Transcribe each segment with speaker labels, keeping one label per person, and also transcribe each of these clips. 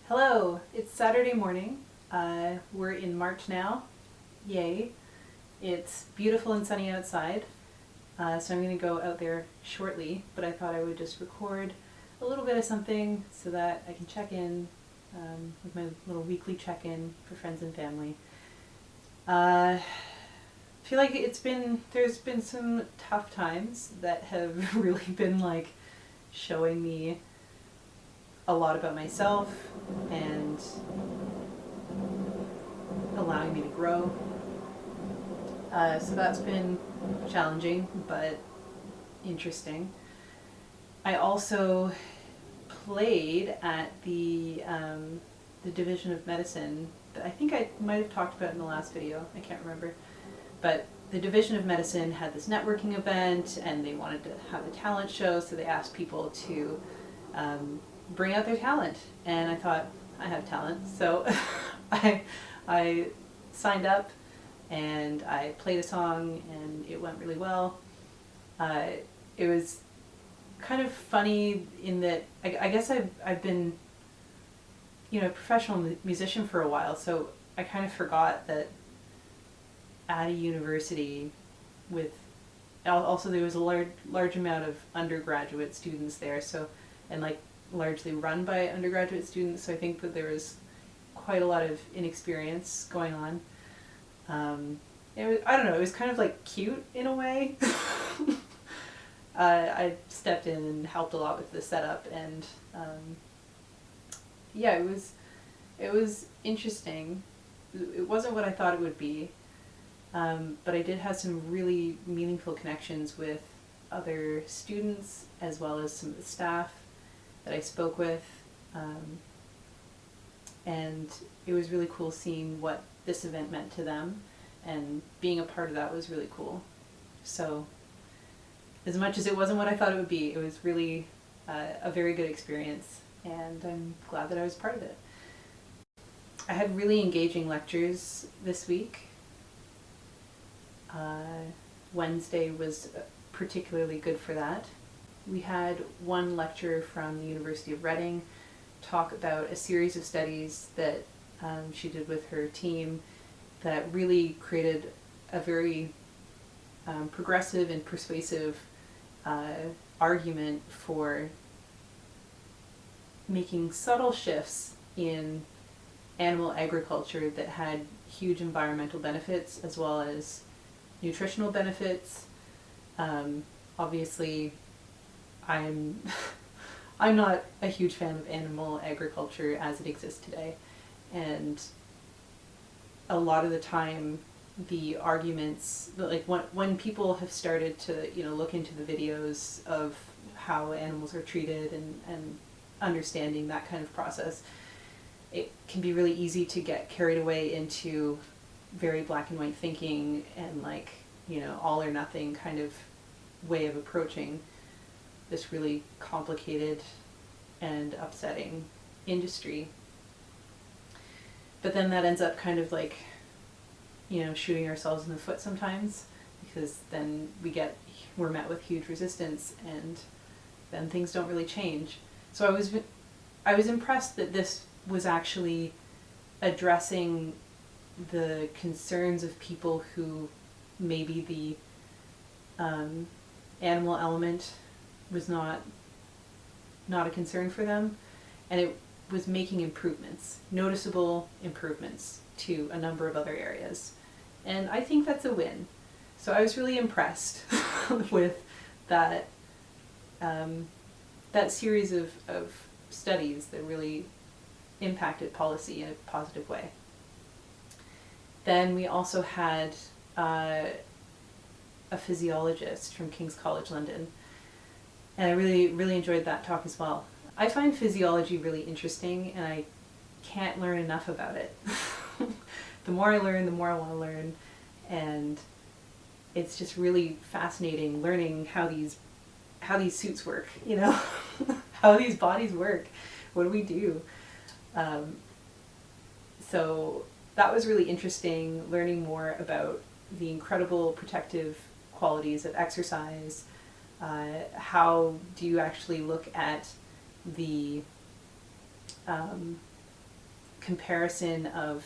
Speaker 1: Hello, it's Saturday morning. We're in March now. Yay. It's beautiful and sunny outside, so I'm going to go out there shortly, but I thought I would just record a little bit of something so that I can check in with my little weekly check-in for friends and family. I feel like there's been some tough times that have really been like showing me a lot about myself and allowing me to grow. So that's been challenging but interesting. I also played at the Division of Medicine that I think I might have talked about in the last video. I can't remember. But the Division of Medicine had this networking event and they wanted to have a talent show, so they asked people to bring out their talent. And I thought, I have talent. So I signed up and I played a song and it went really well. It was kind of funny in that I guess I've been, a professional musician for a while, so I kind of forgot that at a university with also there was a large amount of undergraduate students there, so and like largely run by undergraduate students, so I think that there was quite a lot of inexperience going on. I don't know, it was kind of like cute in a way. I stepped in and helped a lot with the setup, and yeah, it was interesting. It wasn't what I thought it would be, but I did have some really meaningful connections with other students as well as some of the staff that I spoke with, and it was really cool seeing what this event meant to them, and being a part of that was really cool. So as much as it wasn't what I thought it would be, it was really a very good experience, and I'm glad that I was part of it. I had really engaging lectures this week. Wednesday was particularly good for that. We had one lecturer from the University of Reading talk about a series of studies that she did with her team that really created a very progressive and persuasive argument for making subtle shifts in animal agriculture that had huge environmental benefits as well as nutritional benefits. Obviously, I'm I'm not a huge fan of animal agriculture as it exists today, and a lot of the time the arguments, like when people have started to look into the videos of how animals are treated and understanding that kind of process, it can be really easy to get carried away into very black and white thinking and all or nothing kind of way of approaching this really complicated and upsetting industry. But then that ends up kind of shooting ourselves in the foot sometimes, because then we're met with huge resistance and then things don't really change. So I was impressed that this was actually addressing the concerns of people who maybe the animal element was not a concern for them, and it was making improvements, noticeable improvements to a number of other areas. And I think that's a win. So I was really impressed with that that series of studies that really impacted policy in a positive way. Then we also had a physiologist from King's College London, and I really enjoyed that talk as well. I find physiology really interesting, and I can't learn enough about it. The more I learn, the more I want to learn, and it's just really fascinating learning how these suits work, how these bodies work. What do we do? So that was really interesting, learning more about the incredible protective qualities of exercise. How do you actually look at the comparison of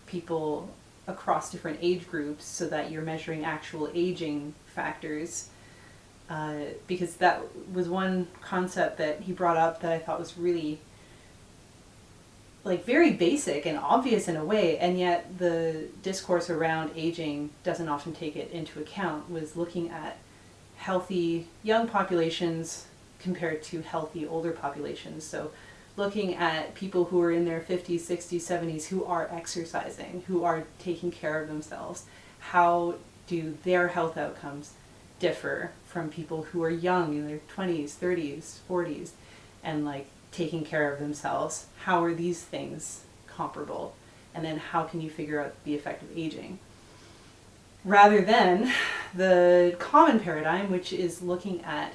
Speaker 1: people across different age groups so that you're measuring actual aging factors. Because that was one concept that he brought up that I thought was really like very basic and obvious in a way, and yet the discourse around aging doesn't often take it into account, was looking at healthy young populations compared to healthy older populations. So looking at people who are in their 50s, 60s, 70s who are exercising, who are taking care of themselves, how do their health outcomes differ from people who are young in their 20s, 30s, 40s, and like taking care of themselves? How are these things comparable? And then how can you figure out the effect of aging? Rather than the common paradigm, which is looking at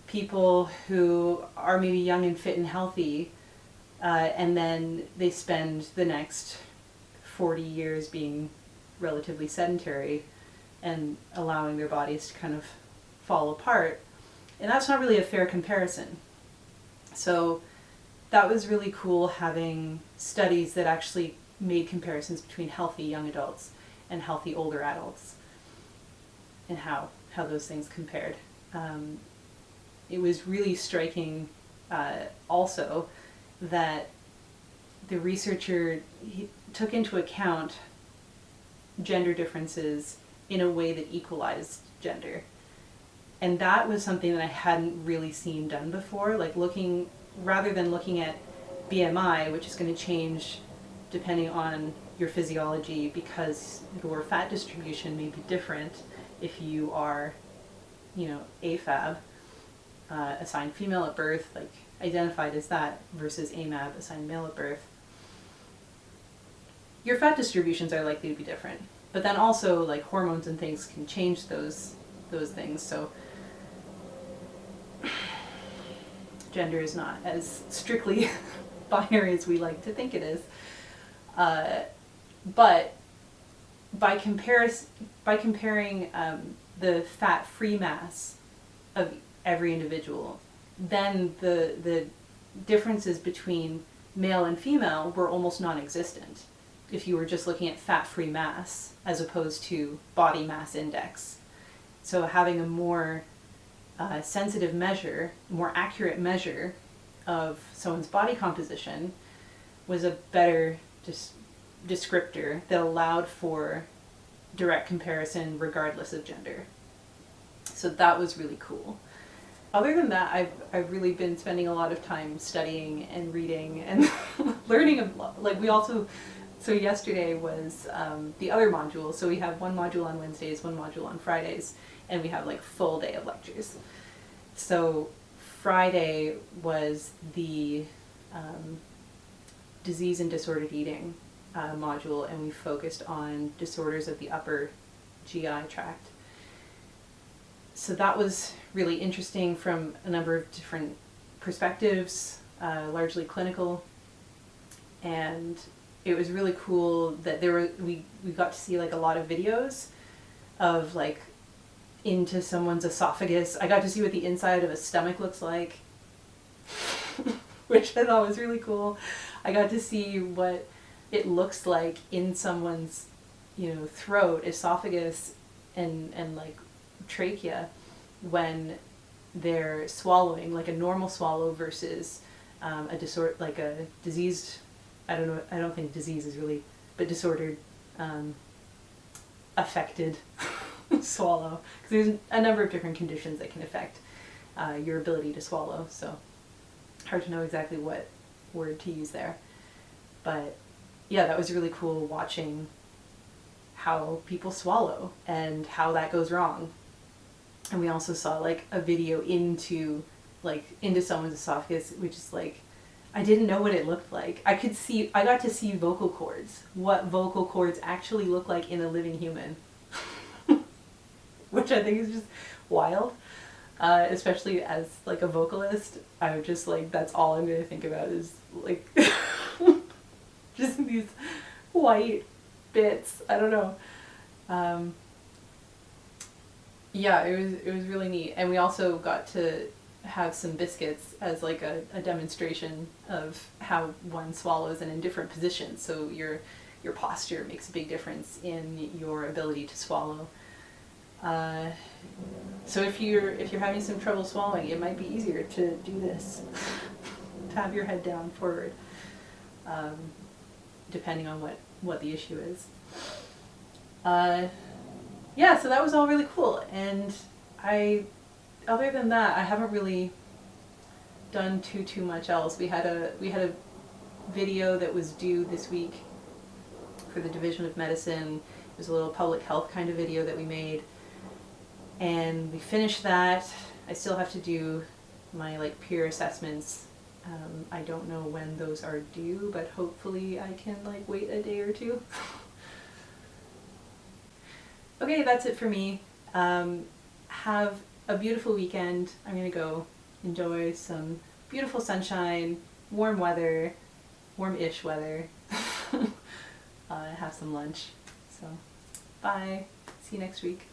Speaker 1: people who are maybe young and fit and healthy, and then they spend the next 40 years being relatively sedentary and allowing their bodies to kind of fall apart. And that's not really a fair comparison. So that was really cool, having studies that actually made comparisons between healthy young adults and healthy older adults and how those things compared. It was really striking also that the researcher took into account gender differences in a way that equalized gender. And that was something that I hadn't really seen done before, like rather than looking at BMI, which is going to change depending on your physiology because your fat distribution may be different if you are, AFAB, assigned female at birth, like identified as that, versus AMAB, assigned male at birth. Your fat distributions are likely to be different, but then also like hormones and things can change those things. So gender is not as strictly binary as we like to think it is. But by comparing the fat-free mass of every individual, then the differences between male and female were almost non-existent if you were just looking at fat-free mass as opposed to body mass index. So having a more sensitive measure, more accurate measure of someone's body composition was a better descriptor that allowed for direct comparison regardless of gender. So that was really cool. Other than that, I've really been spending a lot of time studying and reading and learning a lot. Like so yesterday was the other module. So we have one module on Wednesdays, one module on Fridays, and we have like full day of lectures. So Friday was the disease and disordered eating module, and we focused on disorders of the upper GI tract. So that was really interesting from a number of different perspectives, largely clinical, and it was really cool that we got to see like a lot of videos of like into someone's esophagus. I got to see what the inside of a stomach looks like, which I thought was really cool. I got to see what it looks like in someone's, throat, esophagus, and like trachea when they're swallowing, like a normal swallow versus a disorder, like a diseased. I don't think disease is really, but disordered, affected swallow, because there's a number of different conditions that can affect your ability to swallow. So hard to know exactly what word to use there, but yeah, that was really cool watching how people swallow and how that goes wrong. And we also saw like a video into someone's esophagus, which is like, I didn't know what it looked like. I got to see vocal cords, what vocal cords actually look like in a living human, which I think is just wild. Especially as like a vocalist, I would just like, that's all I'm gonna think about is like just these white bits. I don't know. Yeah, it was really neat. And we also got to have some biscuits as like a demonstration of how one swallows and in different positions. So your posture makes a big difference in your ability to swallow. So if you're having some trouble swallowing, it might be easier to do this, to have your head down forward, depending on what the issue is. Yeah, so that was all really cool, and other than that, I haven't really done too much else. We had a video that was due this week for the Division of Medicine. It was a little public health kind of video that we made, and we finished that. I still have to do my like peer assessments. I don't know when those are due, but hopefully I can like wait a day or two. Okay, that's it for me. Have a beautiful weekend. I'm gonna go enjoy some beautiful sunshine, warm weather, warm-ish weather, have some lunch. So, bye. See you next week.